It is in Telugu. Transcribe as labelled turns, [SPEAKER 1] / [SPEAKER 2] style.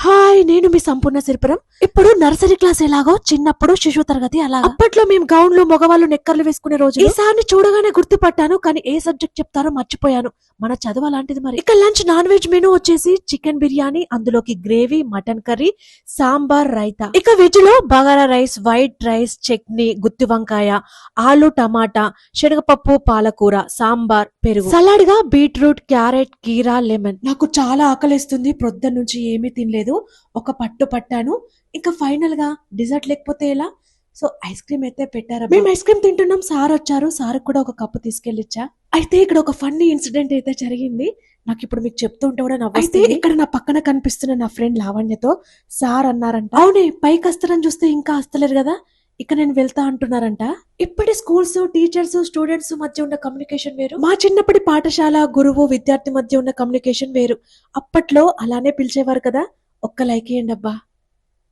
[SPEAKER 1] హాయ్, నేను మీ సంపూర్ణ సిరిపురం. ఇప్పుడు నర్సరీ క్లాస్ ఎలాగో చిన్నప్పుడు శిశు తరగతి అలాగా. అప్పట్లో మేము గౌన్ లో మగవాళ్ళు నెక్కర్లు వేసుకునే రోజు ఈసారి చూడగానే గుర్తుపట్టాను, కానీ ఏ సబ్జెక్ట్ చెప్తారో మర్చిపోయాను. మన చదువు అలాంటిది. మరి ఇక లంచ్ నాన్ వెజ్ మెనూ వచ్చేసి చికెన్ బిర్యానీ, అందులోకి gravy, mutton curry, sambar, raita. ఇక వెజ్ లో bagara rice, white rice, chutney, గుత్తి వంకాయ, ఆలు టమాటా, శనగపప్పు, పాలకూర, సాంబార్, పెరుగు. సలాడ్ గా బీట్రూట్, క్యారెట్, కీరా, లెమన్. నాకు చాలా ఆకలిస్తుంది, ప్రొద్దున నుంచి ఏమీ తినలేదు. ఒక పట్టు పట్టాను. ఇంకా ఫైనల్ గా డిజర్ట్ లేకపోతే ఎలా, సో ఐస్ క్రీమ్ అయితే పెట్టారు. మేము ఐస్ క్రీమ్ తింటున్నాం, సార్ వచ్చారు, సార్ కూడా ఒక కప్పు తీసుకెళ్ళిచ్చా. అయితే ఇక్కడ ఒక ఫన్నీ ఇన్సిడెంట్ అయితే జరిగింది. నాకు ఇప్పుడు మీకు చెప్తుంటే కూడా నవ్వొస్తుంది. అయితే ఇక్కడ నా పక్కన కనిపిస్తున్న నా ఫ్రెండ్ లావణ్యతో సార్ అన్నారంట, అవునే పైకి వస్తారని చూస్తే ఇంకా వస్తలేరు కదా, ఇక నేను వెళ్తా అంటున్నారంట. ఇప్పటి స్కూల్స్, టీచర్స్, స్టూడెంట్స్ మధ్య ఉన్న కమ్యూనికేషన్ వేరు, మా చిన్నప్పటి పాఠశాల గురువు విద్యార్థి మధ్య ఉన్న కమ్యూనికేషన్ వేరు. అప్పట్లో అలానే పిలిచేవారు కదా. ఒక్క లైక్ ఇయ్యండి అబ్బా.